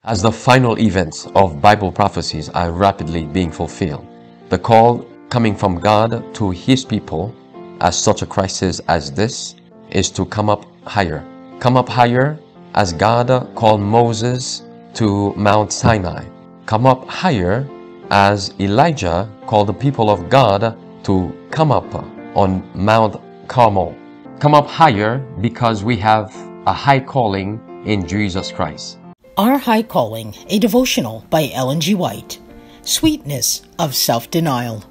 As the final events of Bible prophecies are rapidly being fulfilled, the call coming from God to His people at such a crisis as this is to come up higher. Come up higher as God called Moses to Mount Sinai. Come up higher as Elijah called the people of God to come up on Mount Carmel. Come up higher because we have a high calling in Jesus Christ. Our High Calling, a devotional by Ellen G. White. Sweetness of self-denial.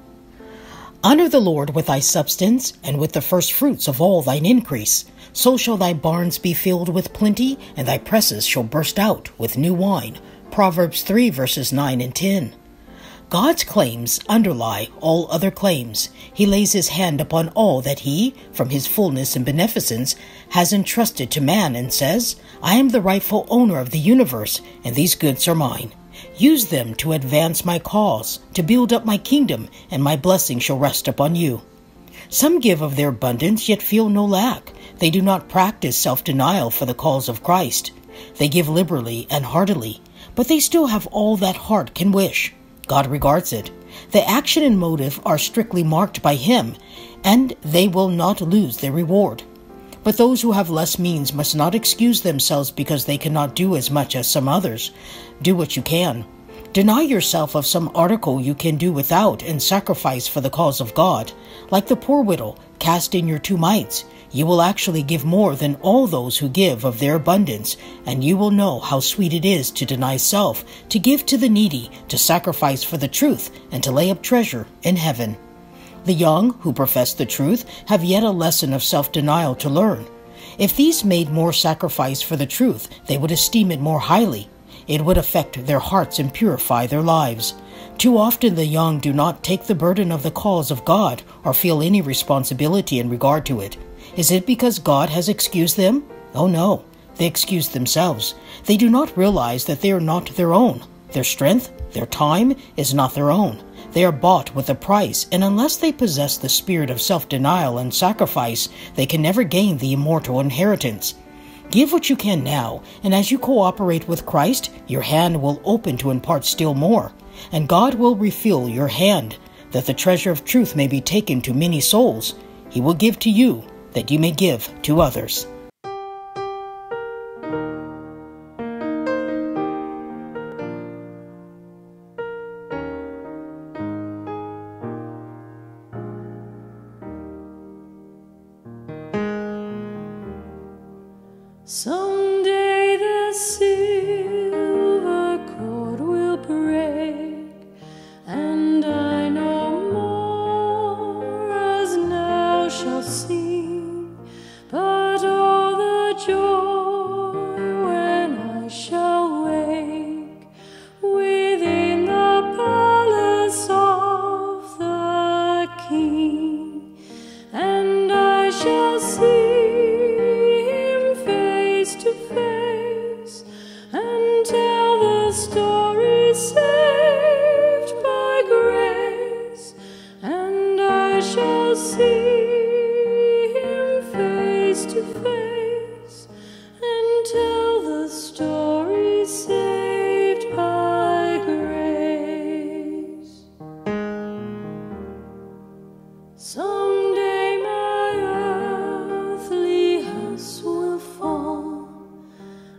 Honor the Lord with thy substance, and with the first fruits of all thine increase. So shall thy barns be filled with plenty, and thy presses shall burst out with new wine. Proverbs 3 verses 9 and 10. God's claims underlie all other claims. He lays his hand upon all that he, from his fullness and beneficence, has entrusted to man and says, I am the rightful owner of the universe, and these goods are mine. Use them to advance my cause, to build up my kingdom, and my blessing shall rest upon you. Some give of their abundance, yet feel no lack. They do not practice self-denial for the cause of Christ. They give liberally and heartily, but they still have all that heart can wish. God regards it. The action and motive are strictly marked by Him, and they will not lose their reward. But those who have less means must not excuse themselves because they cannot do as much as some others. Do what you can. Deny yourself of some article you can do without and sacrifice for the cause of God. Like the poor widow, cast in your 2 mites. You will actually give more than all those who give of their abundance, and you will know how sweet it is to deny self, to give to the needy, to sacrifice for the truth, and to lay up treasure in heaven. The young, who profess the truth, have yet a lesson of self-denial to learn. If these made more sacrifice for the truth, they would esteem it more highly. It would affect their hearts and purify their lives. Too often the young do not take the burden of the cause of God or feel any responsibility in regard to it. Is it because God has excused them? Oh no, they excuse themselves. They do not realize that they are not their own. Their strength, their time is not their own. They are bought with a price, and unless they possess the spirit of self-denial and sacrifice, they can never gain the immortal inheritance. Give what you can now, and as you cooperate with Christ, your hand will open to impart still more, and God will refill your hand, that the treasure of truth may be taken to many souls. He will give to you, that you may give to others. Someday the silver cord will break, and I no more as now shall sing, but all the joy when I shall wake within the palace of the King, and I shall see to face and tell the story saved by grace, and I shall see him face to face and tell the story saved by grace. Someday my earthly house will fall.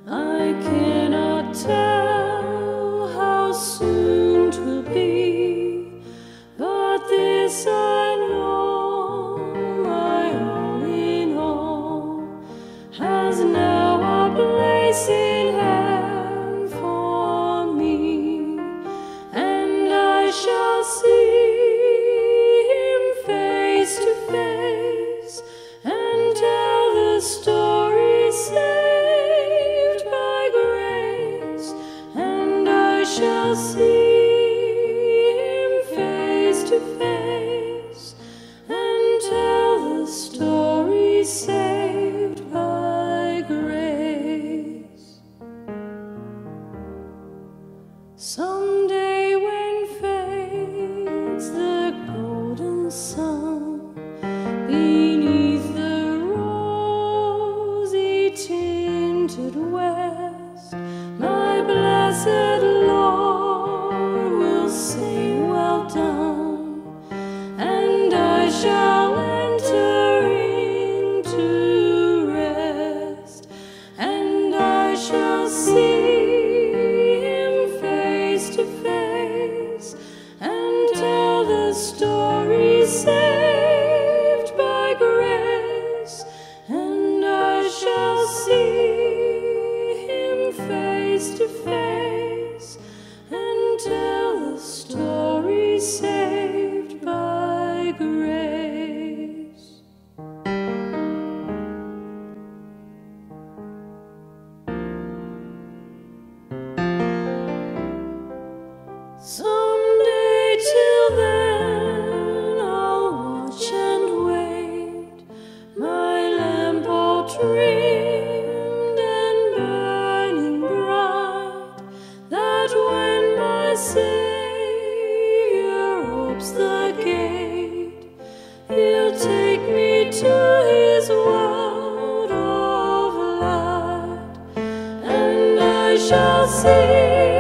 I cannot tell how soon 'twill be, but this I know, my all in all has now a place in heaven for me, and I shall see him face to face and tell the story saved by grace, and I shall see him face to face and tell the story saved by grace. Someday when fades the golden sun beneath the rosy tinted west, my blessed Savior opes the gate. He'll take me to His world of light, and I shall see